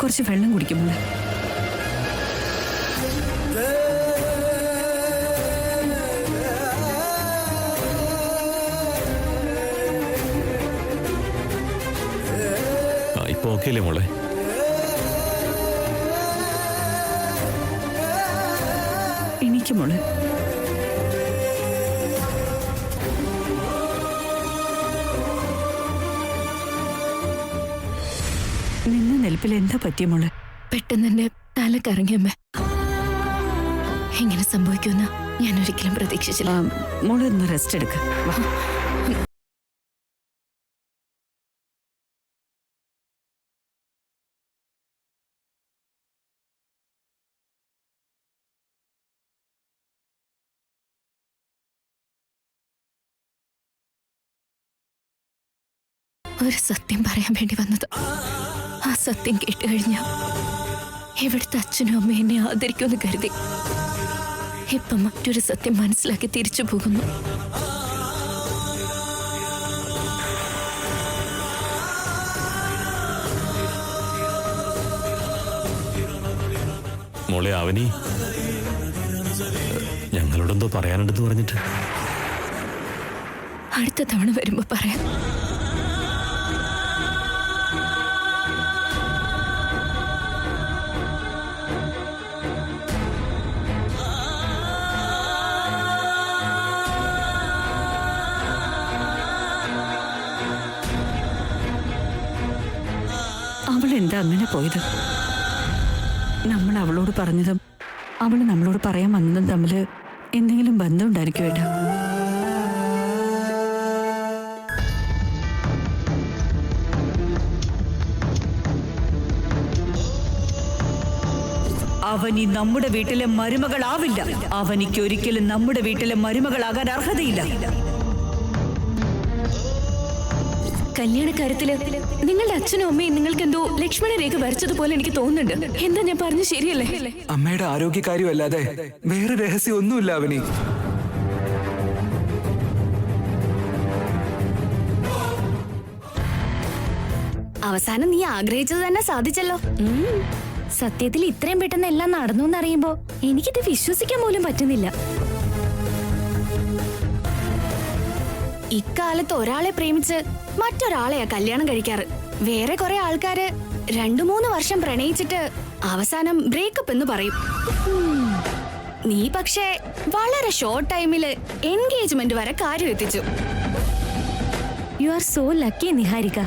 കുറച്ച് വെള്ളം കുടിക്കുമ്പോൾ ഇപ്പൊ ഓക്കെ അല്ലേ മോളെ? എനിക്ക് മോളെ നിന്ന നിൽപ്പിൽ എന്താ പറ്റിയ മോള്? പെട്ടെന്ന് എന്റെ തല കറങ്ങിയമ്മ. എങ്ങനെ സംഭവിക്കുമെന്ന് ഞാൻ ഒരിക്കലും പ്രതീക്ഷിച്ചില്ല. മോള് ഒന്ന് റെസ്റ്റ് എടുക്ക. ഒരു സത്യം പറയാൻ വേണ്ടി വന്നത്. ആ സത്യം കേട്ട് കഴിഞ്ഞാ ഇവിടുത്തെ അച്ഛനും അമ്മയും എന്നെ ആദരിക്കുമെന്ന് കരുതി. ഇപ്പം മറ്റൊരു സത്യം മനസ്സിലാക്കി തിരിച്ചു പോകുന്നു. മോളെ അവനി ഞങ്ങളോടെന്തോ പറയാനുണ്ടെന്ന് പറഞ്ഞിട്ട്. അടുത്ത തവണ വരുമ്പോ പറയാം. അവളെന്താ അങ്ങനെ പോയത്? നമ്മൾ അവളോട് പറഞ്ഞതും അവള് നമ്മളോട് പറയാൻ വന്നതും തമ്മില് എന്തെങ്കിലും ബന്ധം ഉണ്ടായിരിക്കും ഏട്ടാ. അവനി നമ്മുടെ വീട്ടിലെ മരുമകളാവില്ല. അവനിക്ക് ഒരിക്കലും നമ്മുടെ വീട്ടിലെ മരുമകളാകാൻ അർഹതയില്ല. കല്യാണക്കാര്യത്തില് നിങ്ങളുടെ അച്ഛനും അമ്മയും നിങ്ങൾക്ക് എന്തോ ലക്ഷ്മണ രേഖ വരച്ചതുപോലെ എനിക്ക് തോന്നുന്നുണ്ട്. എന്താ ഞാൻ പറഞ്ഞു ശരിയല്ലേ? അമ്മയുടെ ആരോഗ്യകാര്യമല്ലാതെ വേറെ രഹസ്യം ഒന്നുമില്ല അവനി. അവസാനം നീ ആഗ്രഹിച്ചത് തന്നെ സാധിച്ചല്ലോ. സത്യത്തിൽ ഇത്രയും പെട്ടെന്ന് എല്ലാം നടന്നു എന്നറിയുമ്പോ എനിക്കിത് വിശ്വസിക്കാൻ പോലും പറ്റുന്നില്ല. ഇക്കാലത്ത് ഒരാളെ പ്രേമിച്ച് മറ്റൊരാളെയാ കല്യാണം കഴിക്കാറ്. വേറെ കുറെ ആൾക്കാര് 2-3 വർഷം പ്രണയിച്ചിട്ട് അവസാനം ബ്രേക്കപ്പ് എന്ന് പറയും. നീ പക്ഷേ വളരെ ഷോർട്ട് ടൈമില് എൻഗേജ്മെന്റ് വരെ കാര്യം എത്തിച്ചു. You are so lucky Niharika.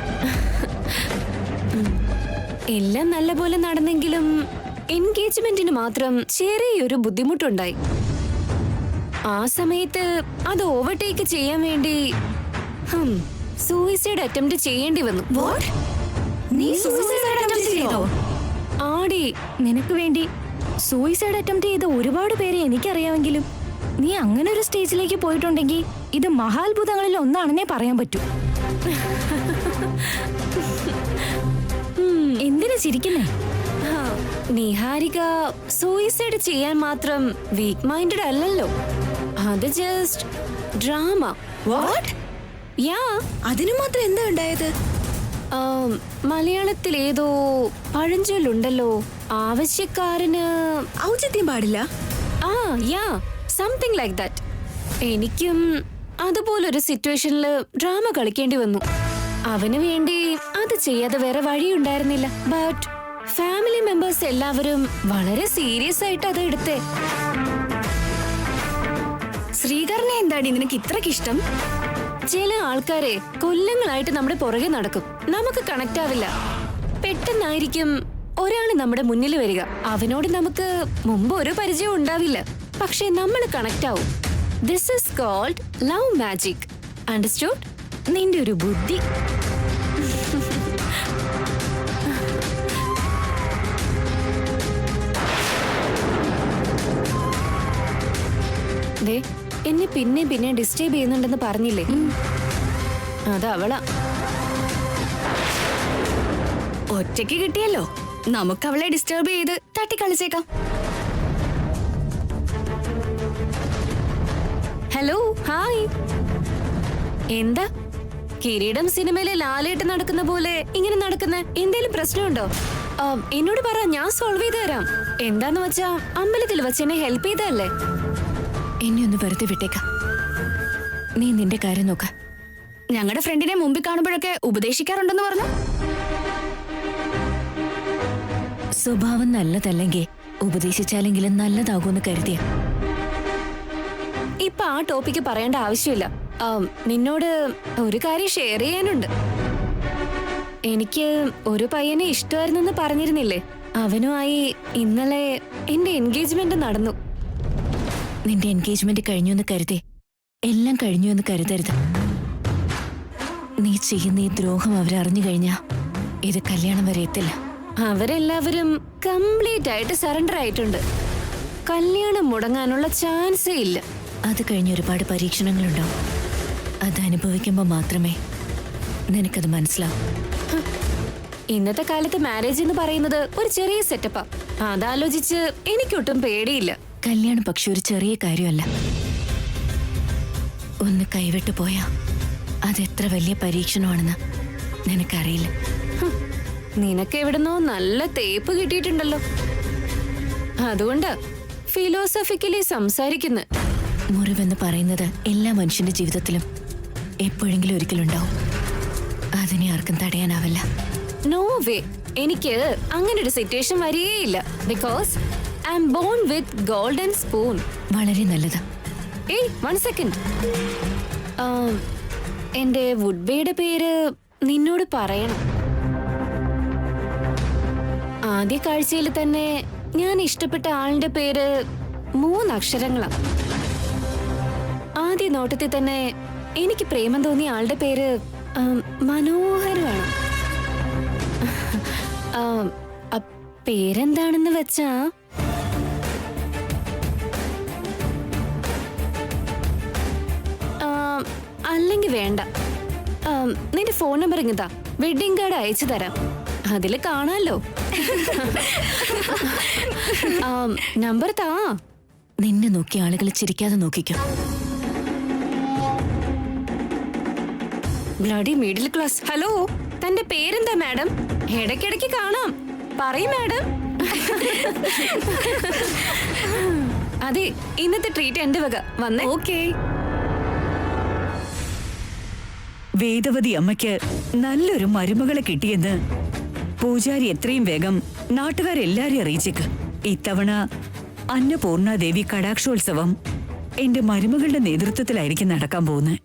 എല്ലാം നല്ലപോലെ നടന്നെങ്കിലും എൻഗേജ്മെന്റിന് മാത്രം ചെറിയൊരു ബുദ്ധിമുട്ടുണ്ടായി. ആ സമയത്ത് അത് ഓവർടേക്ക് ചെയ്യാൻ വേണ്ടി സൂയിസൈഡ് അറ്റംപ്റ്റ് ചെയ്യേണ്ടി വന്നു. ആടി, നിനക്ക് വേണ്ടി സൂയിസൈഡ് അറ്റംപ്റ്റ് ചെയ്ത ഒരുപാട് പേരെ എനിക്കറിയാമെങ്കിലും നീ അങ്ങനെ ഒരു സ്റ്റേജിലേക്ക് പോയിട്ടുണ്ടെങ്കിൽ ഇത് മഹാത്ഭുതങ്ങളിൽ ഒന്നാണെന്നേ പറയാൻ പറ്റൂ. എന്തിനാ ചിരിക്കുന്നേ? നിഹാരിക സൂയിസൈഡ് ചെയ്യാൻ മാത്രം വീക്ക് മൈൻഡഡ് അല്ലല്ലോ. അത് ജസ്റ്റ് ഡ്രാമ. യാ, അതിനു മാത്രം എന്താ ഉണ്ടായത്? മലയാളത്തിൽ ഏതോ പഴഞ്ചൊല്ലുണ്ടല്ലോ, ആവശ്യക്കാരന് ഔചിത്യം പാടില്ല. ആ യാ, സംതിങ് ലൈക്ക് ദാറ്റ്. എനിക്കും അതുപോലൊരു സിറ്റുവേഷനില് ഡ്രാമ കളിക്കേണ്ടി വന്നു. അവന് വേണ്ടി അത് ചെയ്യാതെ വേറെ വഴിയുണ്ടായിരുന്നില്ല. ബട്ട് ഫാമിലി മെമ്പേഴ്സ് എല്ലാവരും വളരെ സീരിയസ് ആയിട്ട് അത് എടുത്തേ. ശ്രീകരനെ എന്താടി നിനക്ക് ഇത്രക്ക് ഇഷ്ടം? ചില ആൾക്കാരെ കൊല്ലങ്ങളായിട്ട് നമ്മുടെ പുറകെ നടക്കും, നമുക്ക് കണക്ട് ആവില്ല. പെട്ടെന്നായിരിക്കും ഒരാൾ നമ്മുടെ മുന്നിൽ വരിക. അവനോട് നമുക്ക് മുമ്പ് ഒരു പരിചയം ഉണ്ടാവില്ല, പക്ഷെ നമ്മൾ കണക്ട് ആവും. This is called love magic. Understood? നിന്റെ ഒരു ബുദ്ധി. എന്നെ പിന്നെ ഡിസ്റ്റർബ് ചെയ്യുന്നുണ്ടെന്ന് പറഞ്ഞില്ലേ? അതവളാ. ഒറ്റയ്ക്ക് കിട്ടിയല്ലോ, നമുക്ക് അവളെ ഡിസ്റ്റർബ് ചെയ്ത് തട്ടിക്കളിച്ചേക്കാം. Hello, hi. എന്താ കിരീടം സിനിമയിലെ ലാലേട്ട് നടക്കുന്ന പോലെ ഇങ്ങനെ നടക്കുന്ന? എന്തേലും പ്രശ്നമുണ്ടോ? എന്നോട് പറ, ഞാൻ സോൾവ് ചെയ്ത് തരാം. എന്താന്ന് വെച്ചാ അമ്പലത്തിൽ വെച്ച് എന്നെ ഹെൽപ്പ് ചെയ്തല്ലേ. എന്നെ ഒന്ന് വെറുതെ വിട്ടേക്കാം. നീ നിന്റെ കാര്യം നോക്ക. ഞങ്ങളുടെ ഫ്രണ്ടിനെ മുമ്പിൽ കാണുമ്പോഴൊക്കെ ഉപദേശിക്കാറുണ്ടെന്ന് പറഞ്ഞു. സ്വഭാവം നല്ലതല്ലെങ്കിൽ ഉപദേശിച്ചാലെങ്കിലും നല്ലതാകുമെന്ന് കരുതിയ. ഇപ്പൊ ആ ടോപ്പിക്ക് പറയേണ്ട ആവശ്യമില്ല. നിന്നോട് ഒരു കാര്യം ഷെയർ ചെയ്യാനുണ്ട്. എനിക്ക് ഒരു പയ്യനെ ഇഷ്ടമായിരുന്നെന്ന് പറഞ്ഞിരുന്നില്ലേ? അവനുമായി ഇന്നലെ എന്റെ എൻഗേജ്മെന്റ് നടന്നു. നിന്റെ എൻഗേജ്മെന്റ് കഴിഞ്ഞു എന്ന് കരുതി എല്ലാം കഴിഞ്ഞു എന്ന് കരുതരുത്. നീ ചെയ്യുന്ന ഈ ദ്രോഹം അവരറിഞ്ഞു കഴിഞ്ഞാ ഇത് കല്യാണം വരെ എത്തില്ല. അവരെല്ലാവരും കംപ്ലീറ്റ് ആയിട്ട് സറണ്ടർ ആയിട്ടുണ്ട്. കല്യാണം മുടങ്ങാനുള്ള ചാൻസേ ഇല്ല. അത് കഴിഞ്ഞ് ഒരുപാട് പരീക്ഷണങ്ങളുണ്ടാവും. അത് അനുഭവിക്കുമ്പോൾ മാത്രമേ നിനക്കത് മനസ്സിലാവും. ഇന്നത്തെ കാലത്ത് മാരേജ് എന്ന് പറയുന്നത് ഒരു ചെറിയ സെറ്റപ്പാ. അതാലോചിച്ച് എനിക്കൊട്ടും പേടിയില്ല. കല്യാണം പക്ഷെ ഒരു ചെറിയ കാര്യമല്ല. ഒന്ന് കൈവിട്ടു പോയാ അതെത്ര വലിയ പരീക്ഷണമാണെന്ന് നിനക്കറിയില്ല. നിനക്ക് എവിടുന്നോ നല്ല തേപ്പ് കിട്ടിയിട്ടുണ്ടല്ലോ. അതുകൊണ്ട് ഫിലോസഫിക്കലി സംസാരിക്കുന്നു. മുറിവെന്ന് പറയുന്നത് എല്ലാ മനുഷ്യന്റെ ജീവിതത്തിലും എപ്പോഴെങ്കിലും ഒരിക്കലുണ്ടാവും. അതിനെ ആർക്കും തടയാനാവില്ല. നോ വേ, എനിക്ക് അങ്ങനെ ഒരു സിറ്റുവേഷൻ വരികയില്ല. Because I am born with golden spoon. വളരെ നല്ലത്. ഏയ്, 1 സെക്കൻഡ്. എന്റെ വുഡ്ബിയുടെ പേര് നിന്നോട് പറയണം. ആദ്യ കാഴ്ചയിൽ തന്നെ ഞാൻ ഇഷ്ടപ്പെട്ട ആളിന്റെ പേര് 3 അക്ഷരങ്ങളാണ്. ആദ്യ നോട്ടത്തിൽ തന്നെ എനിക്ക് പ്രേമം തോന്നിയ ആളുടെ പേര് മനോഹരമാണ്. പേരെന്താണെന്ന് വെച്ചാ അല്ലെങ്കിൽ വേണ്ട, നിന്റെ ഫോൺ നമ്പർ ഇങ്ങതാ, വെഡിങ് കാർഡ് അയച്ചു തരാം. അതില് കാണാലോ. നമ്പർ താ. നിന്നെ നോക്കി ആളുകൾ ചിരിക്കാതെ നോക്കിക്കും. Bloody middle class. ഹലോ, തന്റെ പേരെന്താ മാഡം? ഇടയ്ക്കിടയ്ക്ക് കാണാം. പറയും മാഡം. അതെ, ഇന്നത്തെ ട്രീറ്റ് എന്റെ വക. വന്നേ. ഓക്കേ. വേദവതി അമ്മയ്ക്ക് നല്ലൊരു മരുമകളെ കിട്ടിയെന്ന് പൂജാരി എത്രയും വേഗം നാട്ടുകാരെല്ലാരെയും അറിയിച്ചേക്ക്. ഇത്തവണ അന്നപൂർണാദേവി കടാക്ഷോത്സവം എന്റെ മരുമകളുടെ നേതൃത്വത്തിലായിരിക്കും നടക്കാൻ പോകുന്നത്.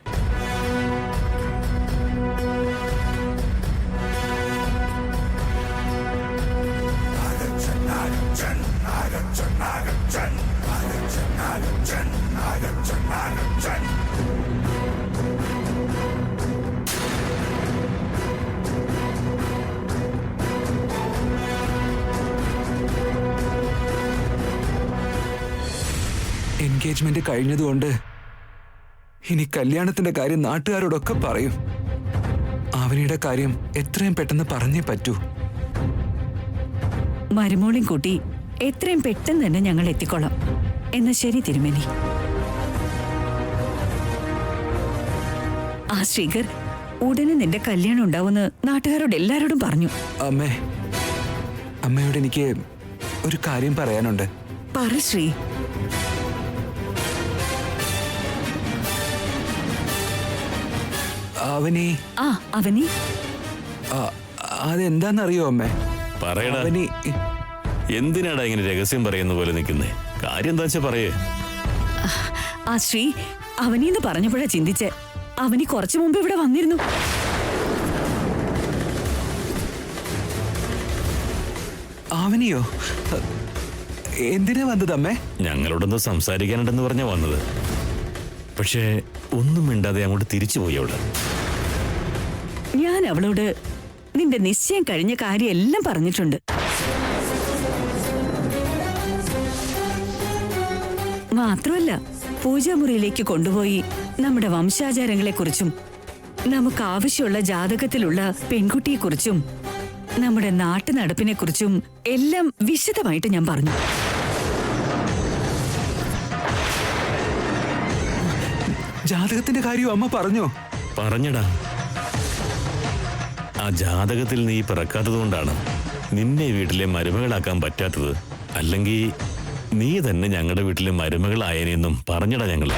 എൻഗേജ്മെന്റ് കഴിഞ്ഞതുകൊണ്ട് ഇനി കല്യാണത്തിന്റെ കാര്യം നാട്ടുകാരോടൊക്കെ പറയും. അവനിയുടെ കാര്യം എത്രയും പെട്ടെന്ന് പറഞ്ഞേ പറ്റൂ. മരുമോളിയും കൂട്ടി എത്രയും പെട്ടെന്ന് തന്നെ ഞങ്ങൾ എത്തിക്കോളാം. എന്നാ ശരി തിരുമേനി. ആ ശ്രീകർ ഉടനെ നിന്റെ കല്യാണം ഉണ്ടാവുമെന്ന് നാട്ടുകാരോട് എല്ലാരോടും പറഞ്ഞു. അമ്മയോട് എനിക്ക് ഒരു കാര്യം പറയാനുണ്ട്. പറ ശ്രീ. അവനി അതെന്താന്നറിയോ അമ്മേ? പറയടാ. എന്തിനാടാ ഇങ്ങനെ രഹസ്യം പറയുന്ന പോലെ നിൽക്കുന്നേ? കാര്യം എന്താ വെച്ചാ പറയേ. ആ ശ്രീ അവനിന്ന് പറഞ്ഞപ്പോഴാ ചിന്തിച്ചേ. അവനി കുറച്ചു മുമ്പ് ഇവിടെ വന്നിരുന്നു. അവനിയോ? എന്തിനാ വന്നത് അമ്മേ? ഞങ്ങളോടൊന്ന് സംസാരിക്കാനുണ്ടെന്ന് പറഞ്ഞാ വന്നത്. പക്ഷേ ഒന്നും മിണ്ടാതെ അങ്ങോട്ട് തിരിച്ചുപോയി. അവിടെ ഞാൻ അവളോട് നിന്റെ നിശ്ചയം കഴിഞ്ഞ കാര്യം എല്ലാം പറഞ്ഞിട്ടുണ്ട്. മാത്രമല്ല പൂജാമുറിയിലേക്ക് കൊണ്ടുപോയി നമ്മുടെ വംശാചാരങ്ങളെക്കുറിച്ചും നമുക്ക് ആവശ്യമുള്ള ജാതകത്തിലുള്ള പെൺകുട്ടിയെക്കുറിച്ചും നമ്മുടെ നാട്ടു നടപ്പിനെക്കുറിച്ചും എല്ലാം വിശദമായിട്ട് ഞാൻ പറഞ്ഞു. ജാതകത്തിന്റെ കാര്യം അമ്മ പറഞ്ഞോ? പറഞ്ഞടാ. ആ ജാതകത്തിൽ നീ പിറക്കാത്തത് കൊണ്ടാണ് നിന്നെ ഈ വീട്ടിലെ മരുമകളാക്കാൻ പറ്റാത്തത്. അല്ലെങ്കിൽ നീ തന്നെ ഞങ്ങളുടെ വീട്ടിലെ മരുമകളായനെന്നും പറഞ്ഞടാ ഞങ്ങള്.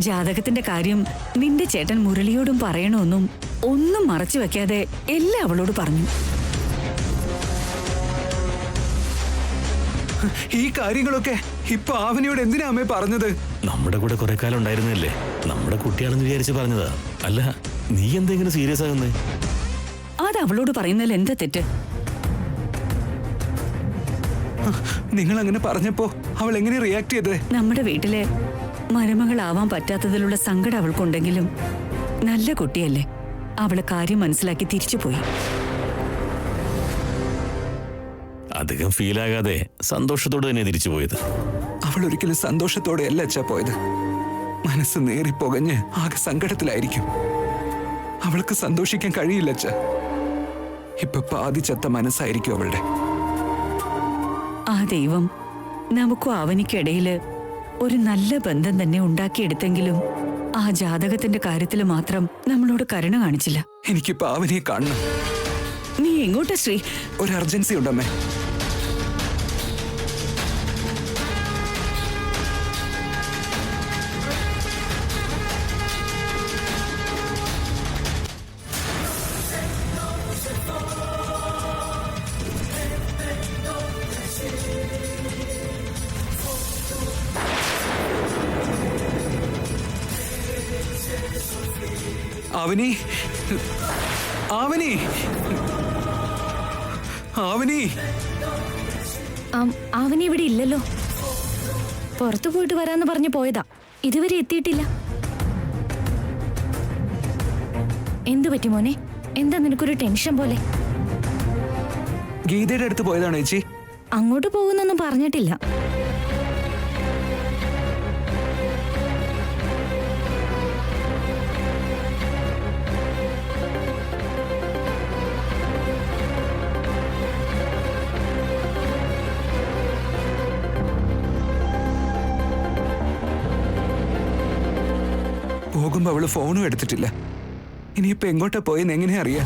ജാതകത്തിന്റെ കാര്യം നിന്റെ ചേട്ടൻ മുരളിയോടും പറയണമെന്നും ഒന്നും മറച്ചു വെക്കാതെ എല്ലാം അവളോട് പറഞ്ഞു. ഈ കാര്യങ്ങളൊക്കെ ഇപ്പൊ ആവനിയോട് എന്തിനാ അമ്മേ പറഞ്ഞത്? നമ്മുടെ കൂടെ കുറെ കാലം ഉണ്ടായിരുന്നല്ലേ, നമ്മുടെ കുട്ടിയാണെന്ന് വിചാരിച്ച് പറഞ്ഞതാ. അല്ല, നീ എന്തെങ്കിലും സീരിയസ് ആകുന്നേ? അത് അവളോട് പറയുന്നതിൽ എന്താ തെറ്റ്? നിങ്ങൾ അങ്ങനെ പറഞ്ഞപ്പോ അവൾ എങ്ങനെ റിയാക്ട് ചെയ്തേ? നമ്മുടെ വീട്ടിലെ മരുമകളാവാൻ പറ്റാത്തതിലുള്ള സങ്കടം അവൾക്കുണ്ടെങ്കിലും നല്ല കുട്ടിയല്ലേ, അവള് കാര്യം മനസ്സിലാക്കി തിരിച്ചുപോയി. അധികം ഫീലാകാതെ സന്തോഷത്തോടെ തന്നെ തിരിച്ചു പോയത്. അവൾ ഒരിക്കലും സന്തോഷത്തോടെ അല്ല അച്ഛാ പോയത്. മനസ്സ് നേറിപ്പോകഞ്ഞ് ആകെ സങ്കടത്തിലായിരിക്കും. അവൾക്ക് സന്തോഷിക്കാൻ കഴിയില്ല അച്ഛാ. ഇപ്പൊ പാതിച്ചത്ത മനസ്സായിരിക്കും അവളുടെ. ആ ദൈവം നമുക്കും അവനിക്കിടയില് ഒരു നല്ല ബന്ധം തന്നെ ഉണ്ടാക്കിയെടുത്തെങ്കിലും ആ ജാതകത്തിന്റെ കാര്യത്തിൽ മാത്രം നമ്മളോട് കരുണ കാണിച്ചില്ല. എനിക്കിപ്പോ അവനെ കാണണം. നീ എങ്ങോട്ടാ ശ്രീ? ഒരു അർജൻസി ഉണ്ടമ്മേ. ആവനി, ആവനി, ആവനി. അവനെ ഇവിടെ ഇല്ലല്ലോ. പുറത്തു പോയിട്ട് വരാന്ന് പറഞ്ഞു പോയതാ, ഇതുവരെ എത്തിയിട്ടില്ല. എന്തു പറ്റി മോനെ? എന്താ നിനക്കൊരു ടെൻഷൻ പോലെ? ഗീതയുടെ അടുത്ത് പോയതാണോ ചേച്ചി? അങ്ങോട്ട് പോകുന്നൊന്നും പറഞ്ഞിട്ടില്ല. പോകുമ്പോ അവള് ഫോണും എടുത്തിട്ടില്ല. ഇനിയിപ്പോ എങ്ങോട്ടാ പോയെന്ന് എങ്ങനെ അറിയാ?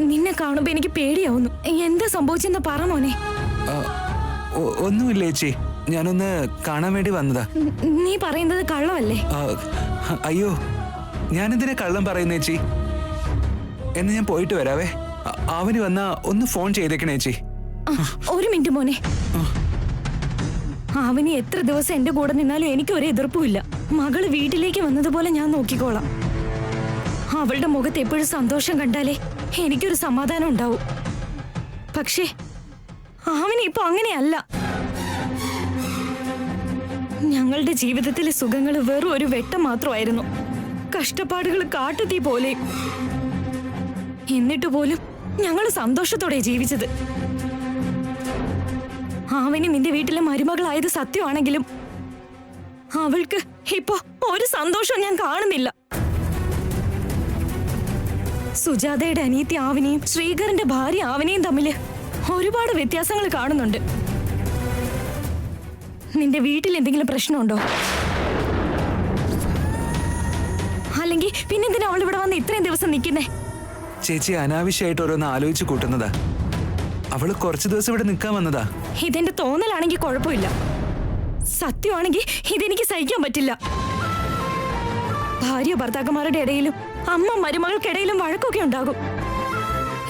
നിന്നെ കാണുമ്പോ എനിക്ക് പേടിയാവുന്നു. എന്താ സംഭവിച്ചെന്ന് പറ മോനെ. ഒന്നുമില്ല ചേച്ചി, ഞാനൊന്ന് കാണാൻ വേണ്ടി വന്നതാ. നീ പറയുന്നത് കള്ളമല്ലേ? അയ്യോ, ഞാനെന്തിനാ കള്ളം പറയുന്ന ചേച്ചി? എന്ന് ഞാൻ പോയിട്ട് വരാവേ. അവന് വന്നാ ഒന്ന് ഫോൺ ചെയ്തേക്കണേ ചേച്ചി. ഒരു മിനിറ്റ് മോനെ. അവന് എത്ര ദിവസം എന്റെ കൂടെ നിന്നാലും എനിക്ക് ഒരു എതിർപ്പുമില്ല. മകള് വീട്ടിലേക്ക് വന്നതുപോലെ ഞാൻ നോക്കിക്കോളാം. അവളുടെ മുഖത്ത് എപ്പോഴും സന്തോഷം കണ്ടാലേ എനിക്കൊരു സമാധാനം ഉണ്ടാവും. പക്ഷേ അവന് ഇപ്പൊ അങ്ങനെയല്ല. ഞങ്ങളുടെ ജീവിതത്തിലെ സുഖങ്ങൾ വെറും ഒരു വെട്ടം മാത്രമായിരുന്നു. കഷ്ടപ്പാടുകൾ കാട്ടുതീ പോലെ. എന്നിട്ട് പോലും ഞങ്ങൾ സന്തോഷത്തോടെ ജീവിച്ചത്. അവന് നിന്റെ വീട്ടിലെ മരുമകളായത് സത്യമാണെങ്കിലും അവൾക്ക് ഇപ്പൊ ഒരു സന്തോഷം ഞാൻ കാണുന്നില്ല. സുജാതയുടെ അനിയത്തി ആവനെയും ശ്രീകരന്റെ ഭാര്യ ആവനെയും തമ്മില് ഒരുപാട് വ്യത്യാസങ്ങൾ കാണുന്നുണ്ട്. നിന്റെ വീട്ടിൽ എന്തെങ്കിലും പ്രശ്നമുണ്ടോ? അല്ലെങ്കിൽ പിന്നെന്തിനാ അവൾ ഇവിടെ വന്ന് ഇത്രയും ദിവസം നിൽക്കുന്നേ? ചേച്ചി അനാവശ്യമായിട്ട് ഓരോന്ന് ആലോചിച്ച് കൂട്ടുന്നതാ. അവള് കുറച്ചു ദിവസം ഇവിടെ നിൽക്കാൻ വന്നതാ. ഇതെന്റെ തോന്നലാണെങ്കിൽ കുഴപ്പമില്ല. സത്യമാണെങ്കിൽ ഇതെനിക്ക് സഹിക്കാൻ പറ്റില്ല. ഭാര്യ ഭർത്താക്കന്മാരുടെ ഇടയിലും അമ്മ മരുമകൾക്കിടയിലും വഴക്കൊക്കെ ഉണ്ടാകും.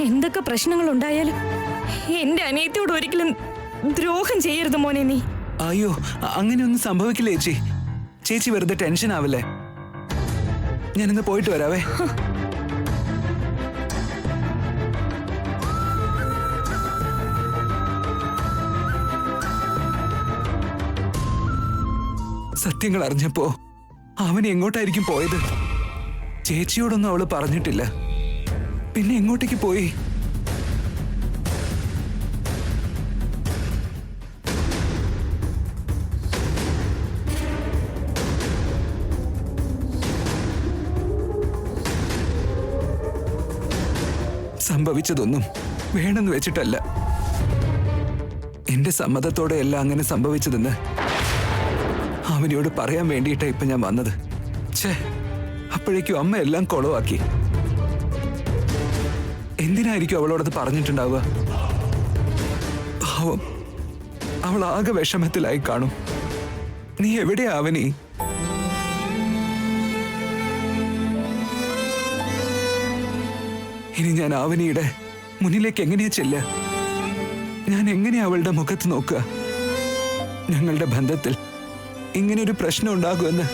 എന്തൊക്കെ പ്രശ്നങ്ങൾ ഉണ്ടായാലും എന്റെ അനിയത്തിയോട് ഒരിക്കലും ദ്രോഹം ചെയ്യരുത് മോനെ നീ. അയ്യോ, അങ്ങനെയൊന്നും സംഭവിക്കില്ല ചേച്ചി. ചേച്ചി വെറുതെ ടെൻഷൻ ആവില്ലേ. ഞാനിന്ന് പോയിട്ട് വരാവേ. സത്യങ്ങൾ അറിഞ്ഞപ്പോ അവൻ എങ്ങോട്ടായിരിക്കും പോയത്? ചേച്ചിയോടൊന്നും അവള് പറഞ്ഞിട്ടില്ല. പിന്നെ എങ്ങോട്ടേക്ക് പോയി? സംഭവിച്ചതൊന്നും വേണമെന്ന് വെച്ചിട്ടല്ല. എന്റെ സമ്മതത്തോടെയല്ല അങ്ങനെ സംഭവിച്ചതെന്ന് അവനോട് പറയാൻ വേണ്ടിയിട്ടാ ഇപ്പൊ ഞാൻ വന്നത്. ഛേ, അപ്പോഴേക്കും അമ്മ എല്ലാം കുളവാക്കി. എന്തിനായിരിക്കും അവളോടത് പറഞ്ഞിട്ടുണ്ടാവുക? പാവം, അവൾ ആകെ വിഷമത്തിലായി കാണും. നീ എവിടെയാ അവനി? ഇനി ഞാൻ അവനിയുടെ മുന്നിലേക്ക് എങ്ങനെയാ ചെല്ലുക? ഞാൻ എങ്ങനെയാ അവളുടെ മുഖത്ത് നോക്കുക? ഞങ്ങളുടെ ബന്ധത്തിൽ ഇങ്ങനെ ഒരു പ്രശ്നം ഉണ്ടാകുമെന്ന്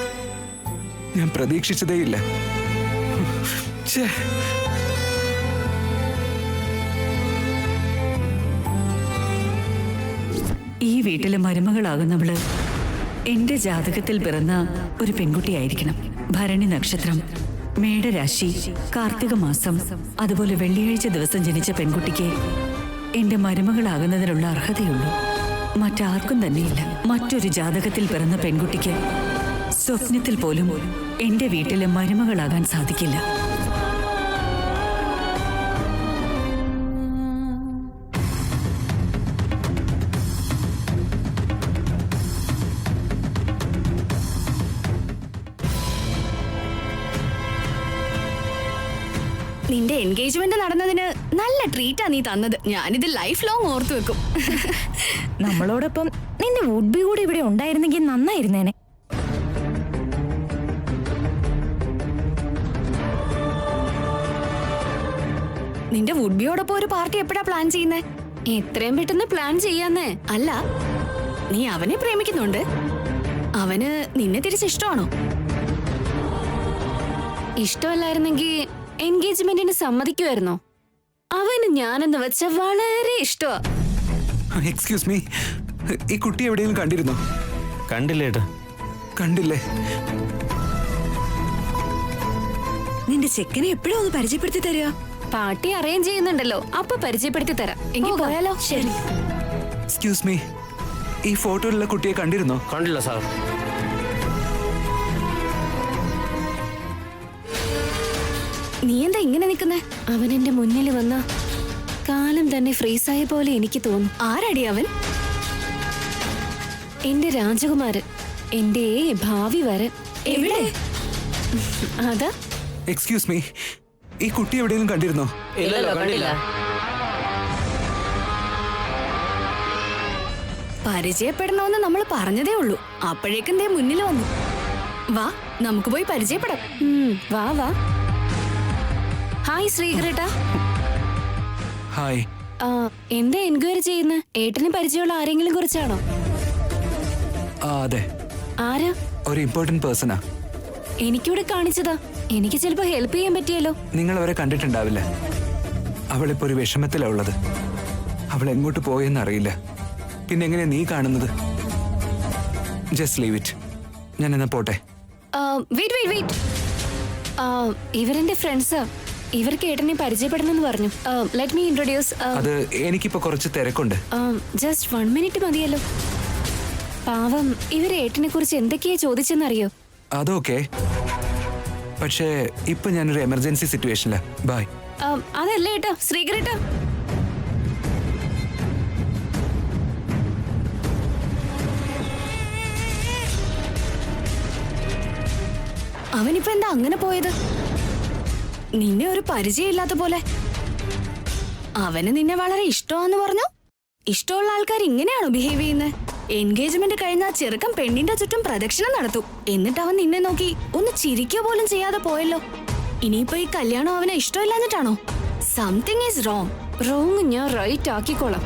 ഞാൻ പ്രതീക്ഷിച്ചതേയില്ല. ഛേ, ഈ വീട്ടിലെ മരുമകളാകുന്നവള് എന്റെ ജാതകത്തിൽ പിറന്ന ഒരു പെൺകുട്ടിയായിരിക്കണം. ഭരണി നക്ഷത്രം, മേടരാശി, കാർത്തിക മാസം, അതുപോലെ വെള്ളിയാഴ്ച ദിവസം ജനിച്ച പെൺകുട്ടിക്ക് എന്റെ മരുമകളാകുന്നതിനുള്ള അർഹതയുള്ളൂ. മറ്റാർക്കും തന്നെയില്ല. മറ്റൊരു ജാതകത്തിൽ പിറന്ന പെൺകുട്ടിക്ക് സ്വപ്നത്തിൽ പോലും എന്റെ വീട്ടിലെ മരുമകളാകാൻ സാധിക്കില്ല. നിന്റെ എൻഗേജ്മെന്റ് നടന്നതിന് നല്ല ട്രീറ്റാ നീ തന്നത്. ഞാനിത് ലൈഫ് ലോങ് ഓർത്തു വെക്കും. നമ്മളോടൊപ്പം നിന്റെ വുഡ്ബി കൂടി ഇവിടെ ഉണ്ടായിരുന്നെങ്കിൽ നന്നായിരുന്നേനെ. നിന്റെ വുഡ്ബിയോടൊപ്പം ഒരു പാർട്ടി എപ്പോഴാ പ്ലാൻ ചെയ്യുന്നേ? എത്രയും പെട്ടെന്ന് പ്ലാൻ ചെയ്യാന്നേ. അല്ല, നീ അവനെ പ്രേമിക്കുന്നുണ്ട്. അവന് നിന്നെ തിരിച്ചിഷ്ടമാണോ? ഇഷ്ടമല്ലായിരുന്നെങ്കിൽ എൻഗേജ്മെന്റിന് സമ്മതിക്കുമായിരുന്നോ? അവന് ഞാനെന്ന് വെച്ച വളരെ ഇഷ്ടമാ. എക്സ്ക്യൂസ് മീ, ഈ കുട്ടി എവിടെയെങ്കിലും കണ്ടിരുന്നോ? കണ്ടില്ലേട്ടാ. കണ്ടില്ലേ? നിന്റെ ചെക്കനെ എപ്പോഴും ഒന്ന് പരിചയപ്പെടുത്തി തരിക. പാർട്ടി അറേഞ്ച് ചെയ്യുന്നുണ്ടല്ലോ, അപ്പൊ പരിചയപ്പെടുത്തി തരാം. എങ്കിൽ പോകാം. പോയാലോ? ശരി. എക്സ്ക്യൂസ് മീ, ഈ ഫോട്ടോയിലുള്ള കുട്ടിയെ കണ്ടിരുന്നോ? കണ്ടില്ല സാർ. നീ എന്താ ഇങ്ങനെ നിൽക്കുന്നേ? അവൻ എന്റെ മുന്നിൽ വന്ന കാലം തന്നെ ഫ്രീസായ പോലെ എനിക്ക് തോന്നും. ആരടി അവൻ? എന്റെ രാജകുമാരൻ, എന്റെ ഭാവി വരൻ. എവിടെ? അതാ. എക്സ്ക്യൂസ് മീ, ഈ കുട്ടി എവിടെയെങ്കിലും കണ്ടിരുന്നോ? ഇല്ലല്ലോ, കണ്ടില്ല. പരിചയപ്പെടണമെന്ന് നമ്മൾ പറഞ്ഞതേ ഉള്ളൂ, അപ്പോഴേക്കും ദേ മുന്നിൽ വന്നു. വാ, നമുക്ക് പോയി പരിചയപ്പെടാം. വാ വാ. ഹായ് ശ്രീകരേട്ട. ഹായ്. എന്താ എൻക്വയറി ചെയ്യുന്ന? ഏട്ടന് പരിചയമുള്ള ആരെങ്കിലും കുറിച്ചാണോ? ആ അതെ, ആരാ? ഒരു ഇമ്പോർട്ടന്റ് പേഴ്സണാ. എനിക്കിവിടെ കാണിച്ചതാ. എനിക്ക് ചിലപ്പോ ഹെൽപ്പ് ചെയ്യാൻ പറ്റിയല്ലോ. നിങ്ങൾ അവരെ കണ്ടിട്ടുണ്ടാവില്ല. അവളിപ്പോ ഒരു വിഷമത്തിലാ ഉള്ളത്. അവൾ എങ്ങോട്ട് പോയെന്ന് അറിയില്ല. പിന്നെ എങ്ങനെയാ നീ കാണുന്നത്? Just leave it. ഞാൻ എന്നാ പോട്ടെ. Wait wait wait. ഇവരെന്റെ ഫ്രണ്ട്സാ. ഇവർക്ക് ഏട്ടനെ പരിചയപ്പെടണമെന്ന് പറഞ്ഞു. Let me introduce. അത് എനിക്കിപ്പോ കുറച്ച് തിരക്കുണ്ട്. ജസ്റ്റ് 1 മിനിറ്റ് മതിയല്ലോ. പാവം, ഇവര് ഏട്ടനെ കുറിച്ച് എന്തൊക്കെയാ ചോദിച്ചെന്നറിയോ? അതൊക്കെ, പക്ഷേ ഇപ്പൊ ഞാനൊരു എമർജൻസി സിറ്റുവേഷനിലാ. ബൈ. അതല്ല ഏട്ടാ, ശ്രീകരേട്ടാ. അവനിപ്പോ എന്താ അങ്ങനെ പോയത്? നിന്നെ ഒരു പരിചയമില്ലാത്ത പോലെ. അവന് നിന്നെ വളരെ ഇഷ്ടമാന്ന് പറഞ്ഞു. ഇഷ്ടമുള്ള ആൾക്കാർ ഇങ്ങനെയാണോ ബിഹേവ് ചെയ്യുന്നത്? എൻഗേജ്മെന്റ് കഴിഞ്ഞ ചെറുക്കൻ പെണ്ണിന്റെ ചുറ്റും പ്രദക്ഷിണം നടത്തും. എന്നിട്ട് അവൻ നിന്നെ നോക്കി ഒന്ന് ചിരിക്കുക പോലും ചെയ്യാതെ പോയല്ലോ. ഇനിയിപ്പോ ഈ കല്യാണം അവനെ ഇഷ്ടമില്ലാഞ്ഞിട്ടാണോ? Something is wrong. റോങ് ഞാൻ റൈറ്റ് ആക്കിക്കോളാം.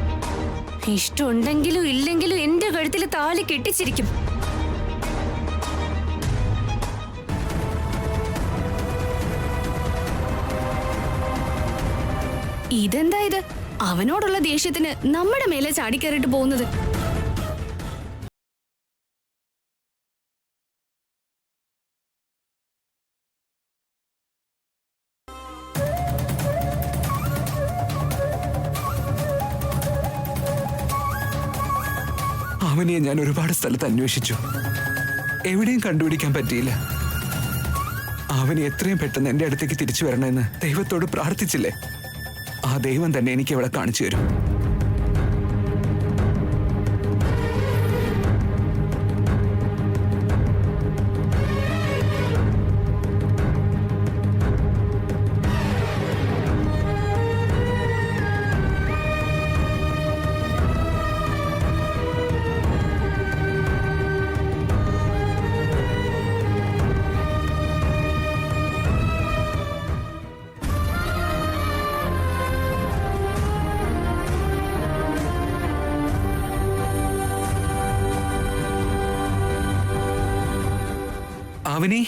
ഇഷ്ടമുണ്ടെങ്കിലും ഇല്ലെങ്കിലും എന്റെ കഴുത്തിൽ താലി കെട്ടിച്ചിരിക്കും. ഇതെന്താ ഇത്? അവനോടുള്ള ദേഷ്യത്തിന് നമ്മുടെ മേലെ ചാടിക്കയറിട്ട് പോകുന്നത്. അവനെ ഞാൻ ഒരുപാട് സ്ഥലത്ത് അന്വേഷിച്ചു, എവിടെയും കണ്ടുപിടിക്കാൻ പറ്റിയില്ല. അവന് എത്രയും പെട്ടെന്ന് എന്റെ അടുത്തേക്ക് തിരിച്ചു വരണമെന്ന് ദൈവത്തോട് പ്രാർത്ഥിച്ചില്ലേ? ആ ദൈവം തന്നെ എനിക്ക് അവളെ കാണിച്ചു തരും. അവനി